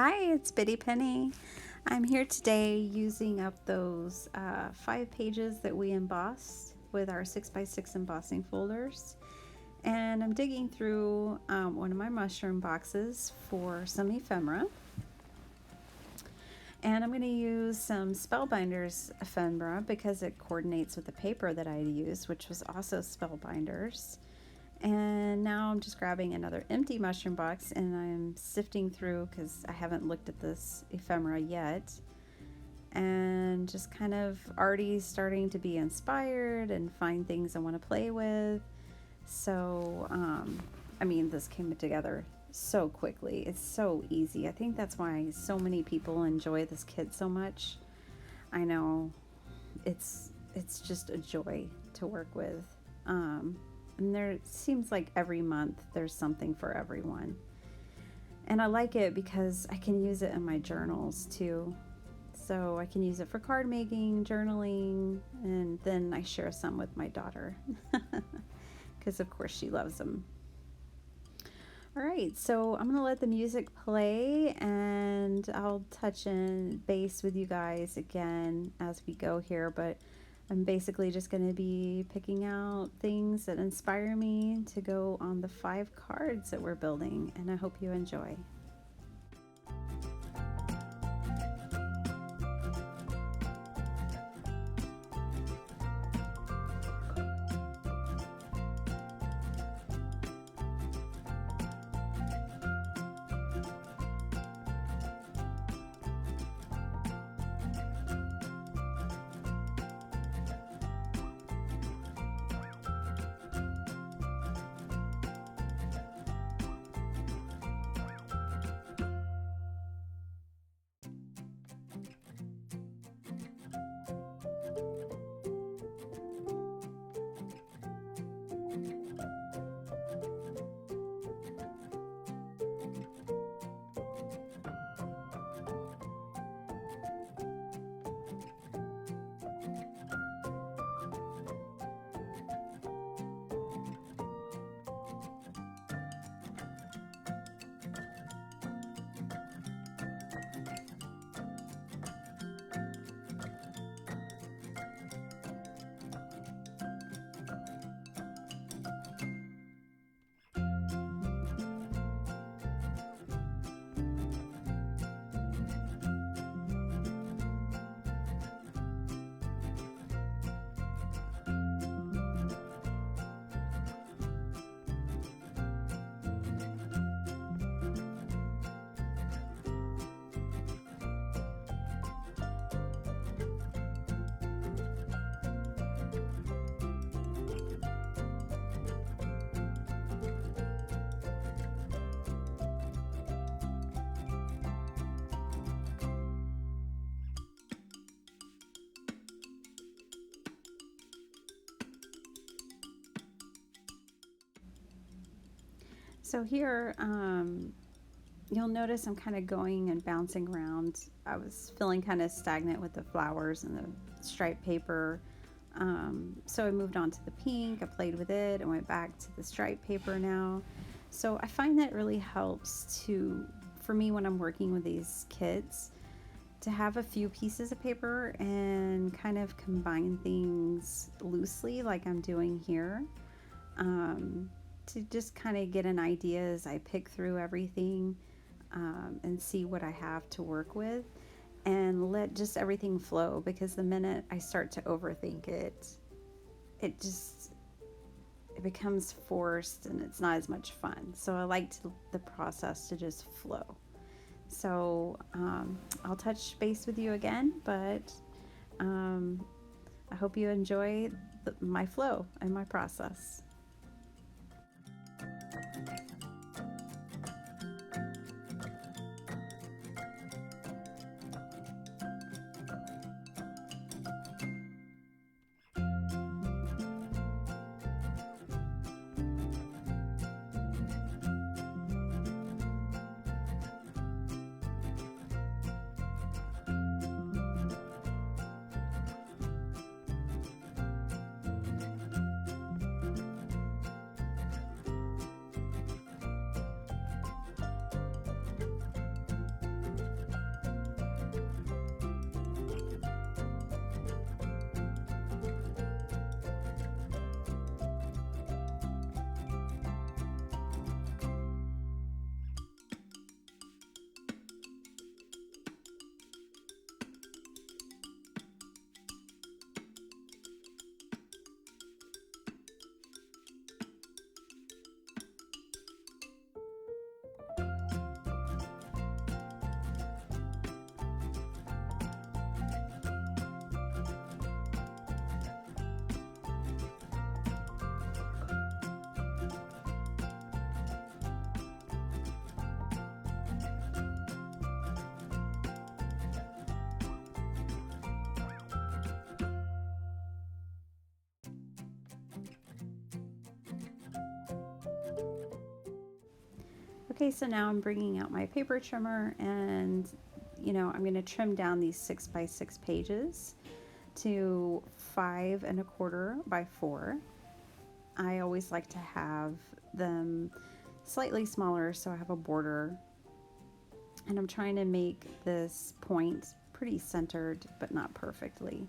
Hi, it's Bitty Penny. I'm here today using up those 5 pages that we embossed with our 6x6 embossing folders. And I'm digging through one of my mushroom boxes for some ephemera. And I'm going to use some Spellbinders ephemera because it coordinates with the paper that I used, which was also Spellbinders. And now I'm just grabbing another empty mushroom box and I'm sifting through because I haven't looked at this ephemera yet, and just kind of already starting to be inspired and find things I want to play with. So this came together so quickly. It's so easy. I think that's why so many people enjoy this kit so much. I know it's just a joy to work with. And there seems like every month there's something for everyone. And I like it because I can use it in my journals too. So I can use it for card making, journaling, and then I share some with my daughter because of course she loves them. All right, so I'm gonna let the music play and I'll touch in base with you guys again as we go here, but I'm basically just going to be picking out things that inspire me to go on the 5 cards that we're building, and I hope you enjoy. So here, you'll notice I'm kind of going and bouncing around. I was feeling kind of stagnant with the flowers and the striped paper. So I moved on to the pink, I played with it, and went back to the striped paper now. So I find that really helps for me when I'm working with these kits, to have a few pieces of paper and kind of combine things loosely like I'm doing here. To just kind of get an idea as I pick through everything and see what I have to work with, and let just everything flow, because the minute I start to overthink it, it becomes forced and it's not as much fun. So I like the process to just flow. So I'll touch base with you again, but I hope you enjoy my flow and my process. Okay, so now I'm bringing out my paper trimmer, and I'm going to trim down these 6x6 pages to 5¼ by 4. I always like to have them slightly smaller so I have a border, and I'm trying to make this point pretty centered but not perfectly.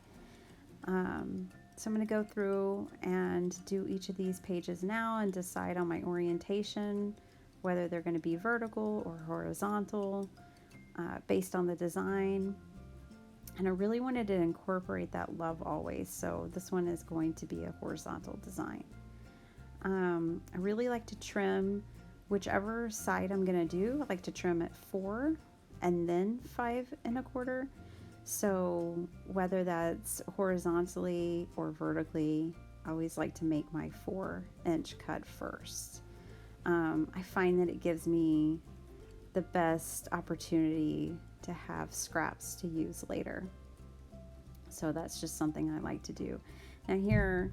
So I'm going to go through and do each of these pages now and decide on my orientation, whether they're going to be vertical or horizontal, based on the design. And I really wanted to incorporate that love always, so this one is going to be a horizontal design. I really like to trim whichever side I'm going to do. I like to trim at 4 and then 5¼ So whether that's horizontally or vertically, I always like to make my 4-inch cut first. I find that it gives me the best opportunity to have scraps to use later. So that's just something I like to do. Now here,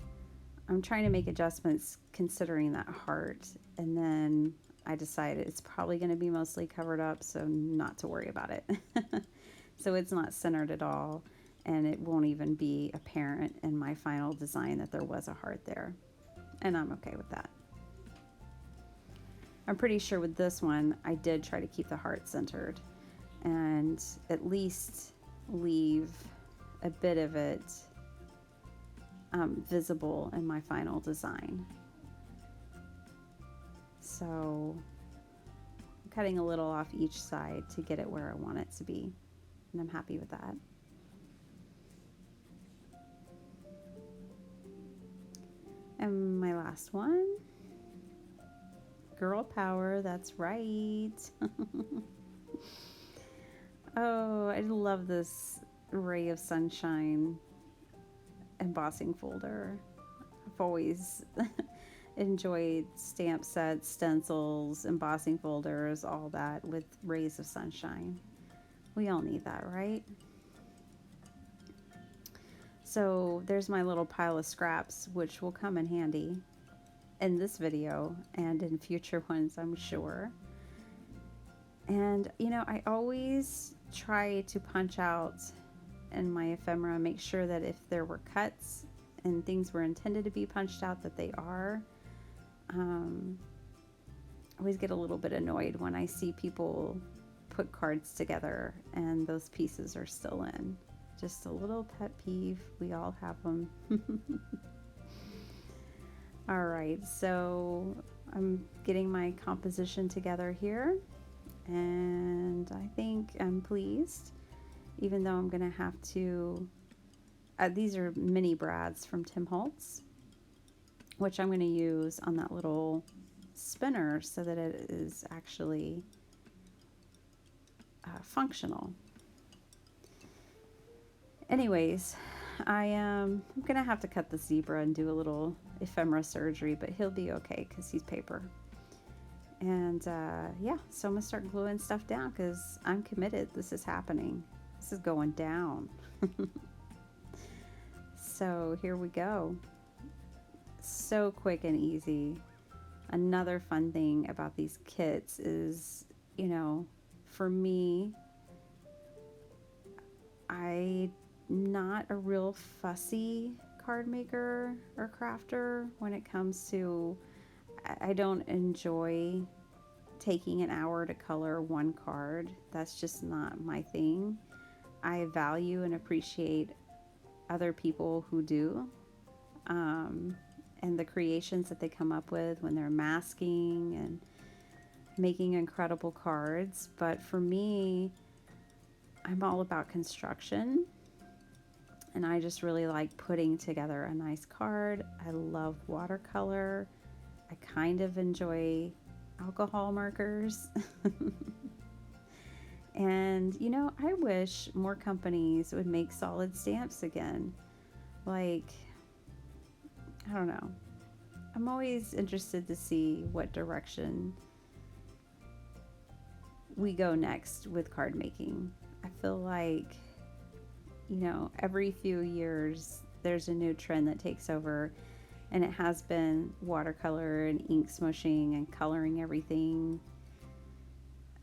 I'm trying to make adjustments considering that heart, and then I decided it's probably going to be mostly covered up, so not to worry about it. So it's not centered at all, and it won't even be apparent in my final design that there was a heart there. And I'm okay with that. I'm pretty sure with this one, I did try to keep the heart centered and at least leave a bit of it visible in my final design. So I'm cutting a little off each side to get it where I want it to be. And I'm happy with that. And my last one, girl power, that's right. Oh, I love this Ray of Sunshine embossing folder. I've always enjoyed stamp sets, stencils, embossing folders, all that with Rays of Sunshine. We all need that, right? So there's my little pile of scraps, which will come in handy in this video and in future ones, I'm sure. And I always try to punch out in my ephemera, make sure that if there were cuts and things were intended to be punched out, that they are. I always get a little bit annoyed when I see people put cards together and those pieces are still in. Just a little pet peeve. We all have them. All right, so I'm getting my composition together here, and I think I'm pleased, even though I'm gonna have to, these are mini brads from Tim Holtz, which I'm gonna use on that little spinner so that it is actually functional. Anyways, I'm gonna have to cut the zebra and do a little ephemera surgery, but he'll be okay because he's paper. And yeah, so I'm gonna start gluing stuff down because I'm committed. This is happening. This is going down. So here we go. So quick and easy. Another fun thing about these kits is, for me, I'm not a real fussy card maker or crafter when it comes to, I don't enjoy taking an hour to color one card. That's just not my thing. I value and appreciate other people who do, and the creations that they come up with when they're masking and making incredible cards. But for me, I'm all about construction, and I just really like putting together a nice card. I love watercolor. I kind of enjoy alcohol markers. And I wish more companies would make solid stamps again. Like, I don't know. I'm always interested to see what direction we go next with card making. I feel like, every few years there's a new trend that takes over, and it has been watercolor and ink smushing and coloring everything.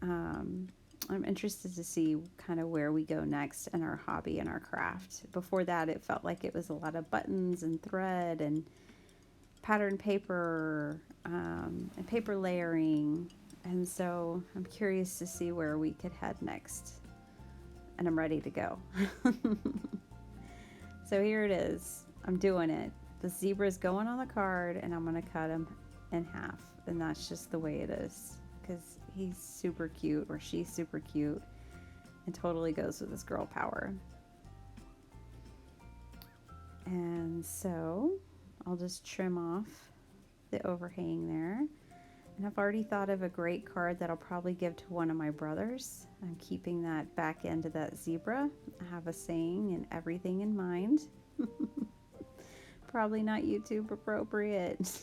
I'm interested to see kind of where we go next in our hobby and our craft. Before that, it felt like it was a lot of buttons and thread and patterned paper and paper layering. And so I'm curious to see where we could head next. And I'm ready to go. So here it is. I'm doing it. The zebra's going on the card, and I'm going to cut him in half. And that's just the way it is. Because he's super cute, or she's super cute, and totally goes with this girl power. And so I'll just trim off the overhang there. And I've already thought of a great card that I'll probably give to one of my brothers. I'm keeping that back end of that zebra. I have a saying and everything in mind. Probably not YouTube appropriate.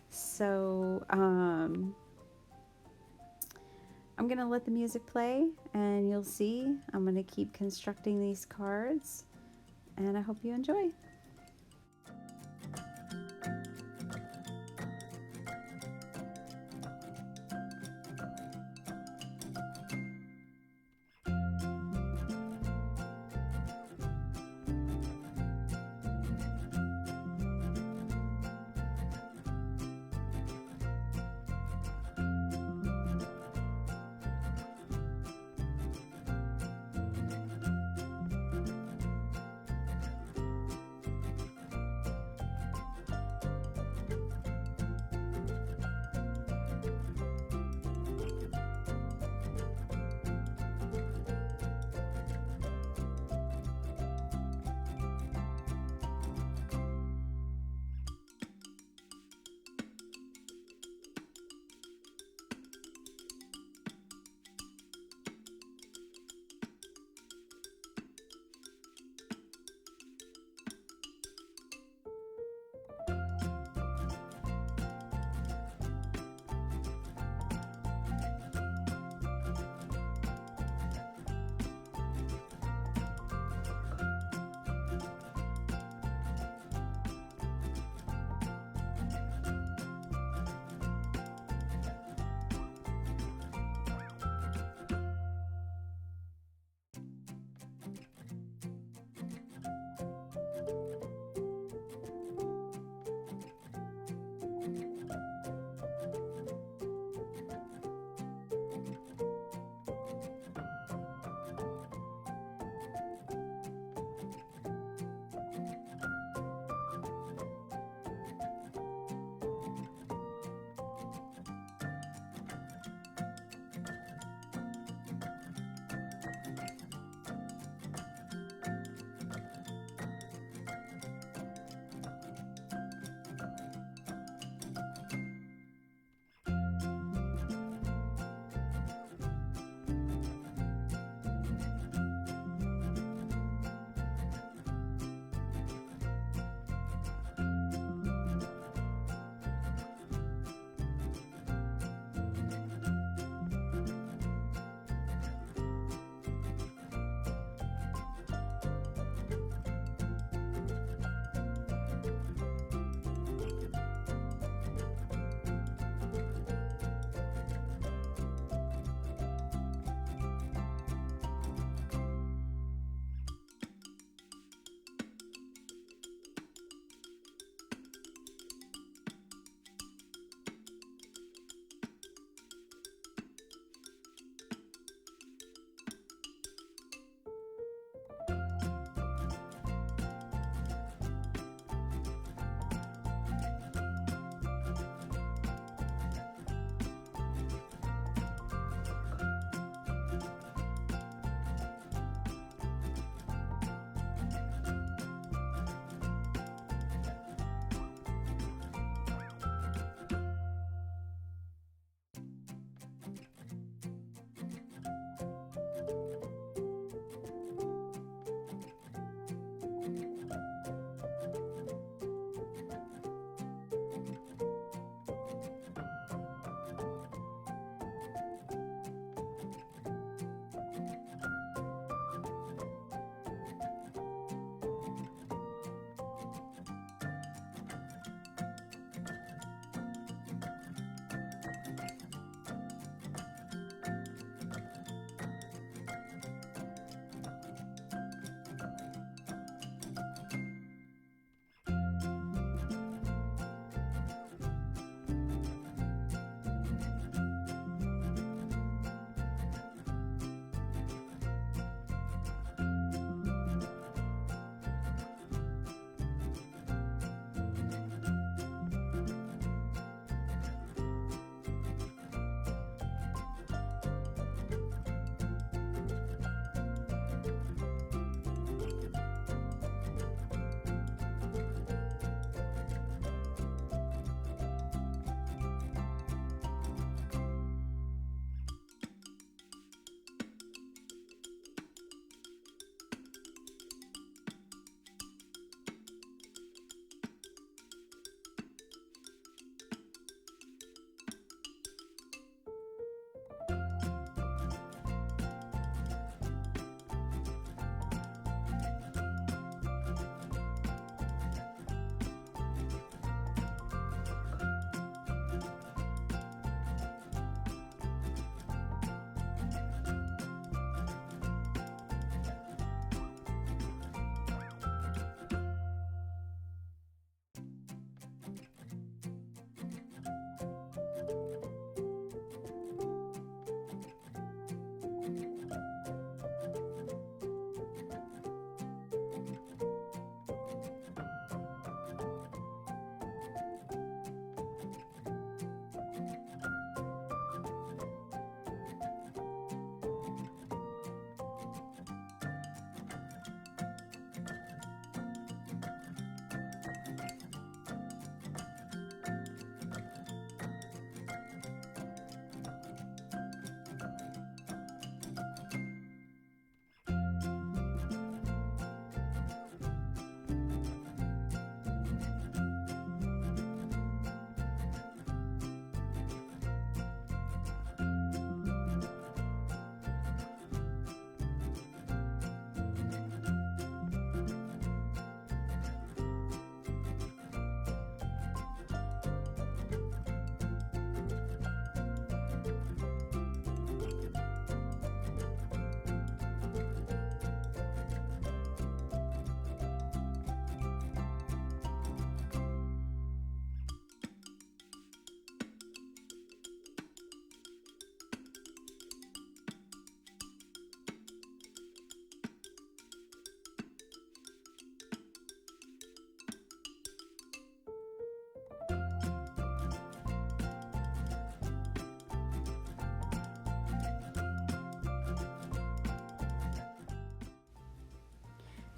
So I'm going to let the music play, and you'll see I'm going to keep constructing these cards, and I hope you enjoy.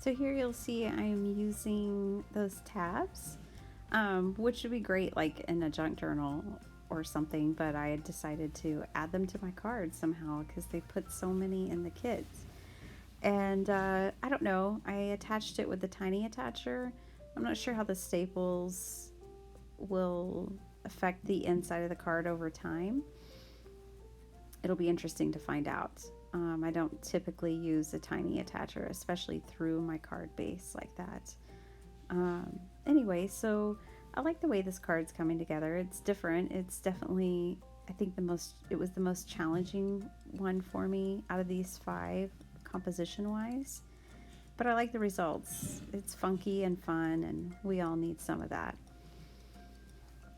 So here you'll see I'm using those tabs, which would be great like in a junk journal or something, but I had decided to add them to my cards somehow because they put so many in the kits. And I don't know, I attached it with the tiny attacher. I'm not sure how the staples will affect the inside of the card over time. It'll be interesting to find out. I don't typically use a tiny attacher, especially through my card base like that. Anyway, so I like the way this card's coming together. It's different. It's definitely, I think it was the most challenging one for me out of these 5 composition wise. But I like the results. It's funky and fun, and we all need some of that.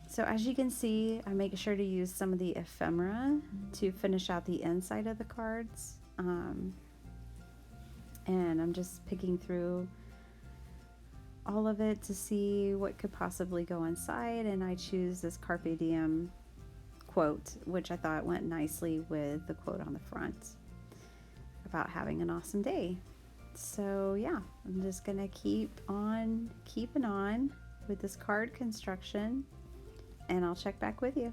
So as you can see, I make sure to use some of the ephemera to finish out the inside of the cards. And I'm just picking through all of it to see what could possibly go inside. And I choose this Carpe Diem quote, which I thought went nicely with the quote on the front about having an awesome day. So yeah, I'm just gonna keep on keeping on with this card construction, and I'll check back with you.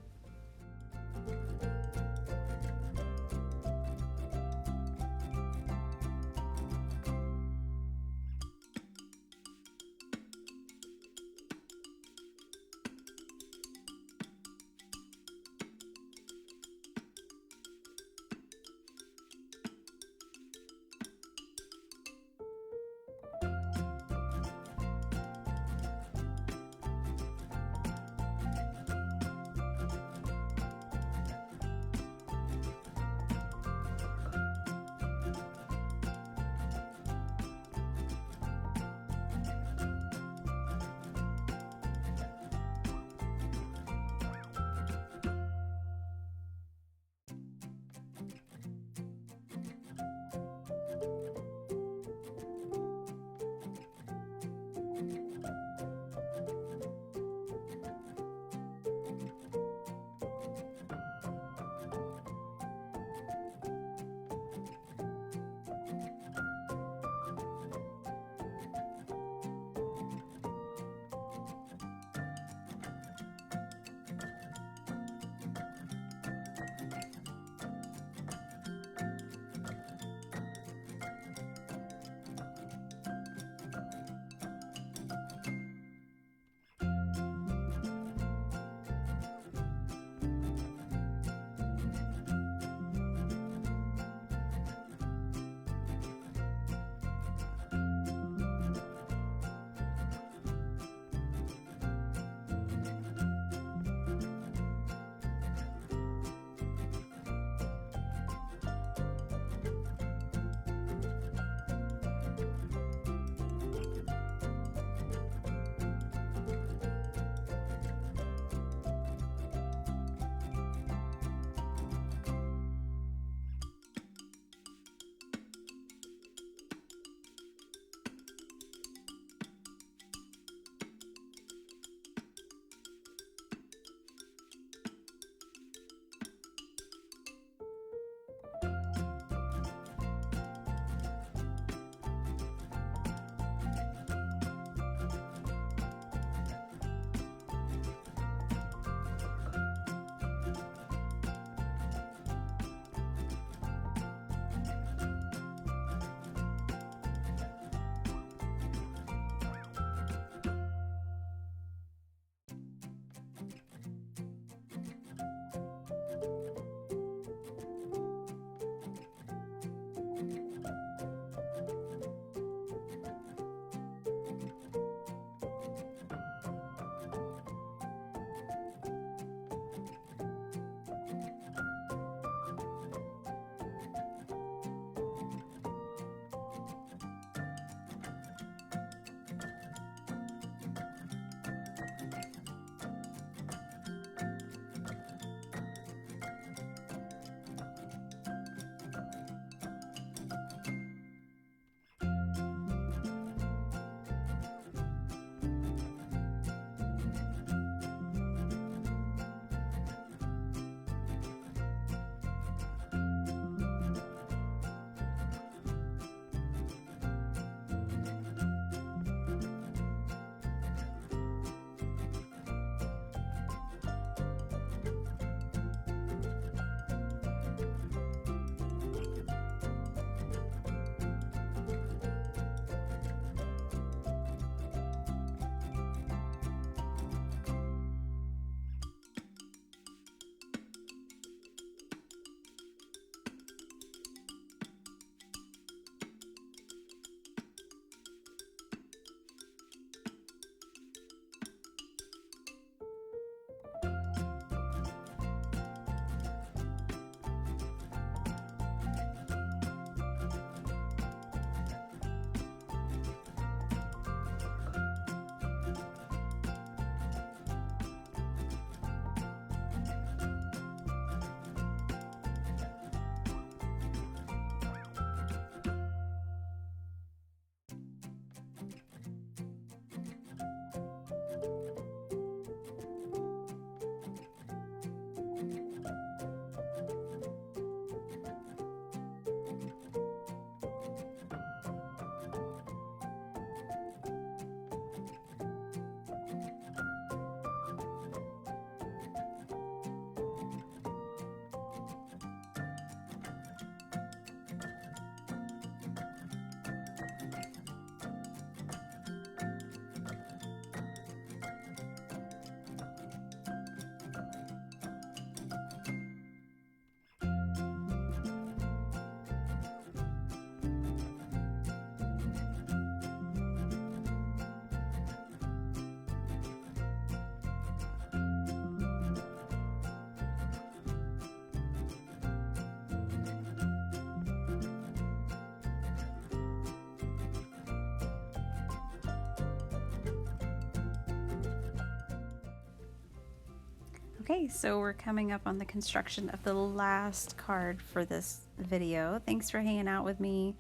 Okay, so we're coming up on the construction of the last card for this video. Thanks for hanging out with me.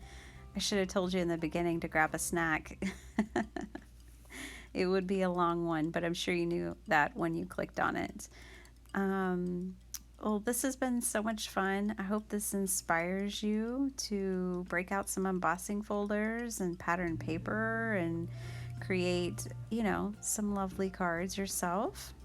I should have told you in the beginning to grab a snack. It would be a long one, but I'm sure you knew that when you clicked on it. Well, this has been so much fun. I hope this inspires you to break out some embossing folders and pattern paper and create, you know, some lovely cards yourself.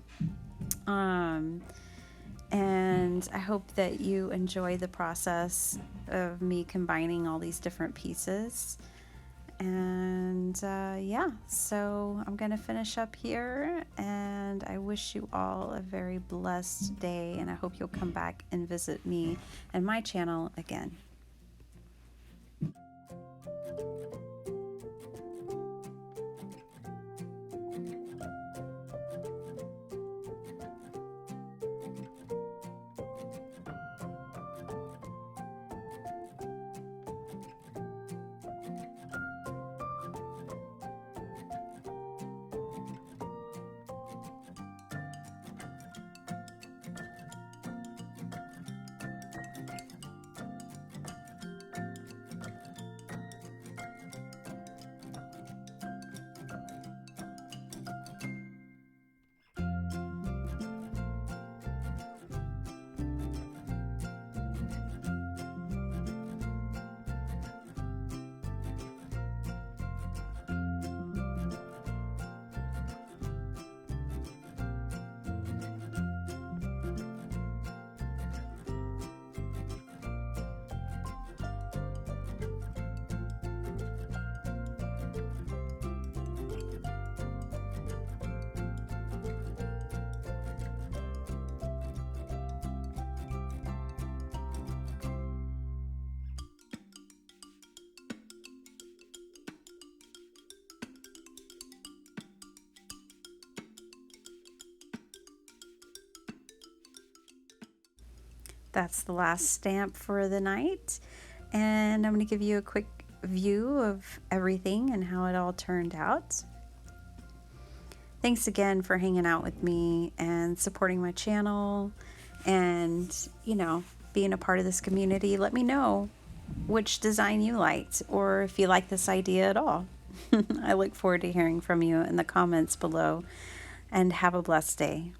And I hope that you enjoy the process of me combining all these different pieces. And yeah, so I'm gonna finish up here, and I wish you all a very blessed day, and I hope you'll come back and visit me and my channel again. That's the last stamp for the night, and I'm going to give you a quick view of everything and how it all turned out. Thanks again for hanging out with me and supporting my channel and, you know, being a part of this community. Let me know which design you liked or if you like this idea at all. I look forward to hearing from you in the comments below, and have a blessed day.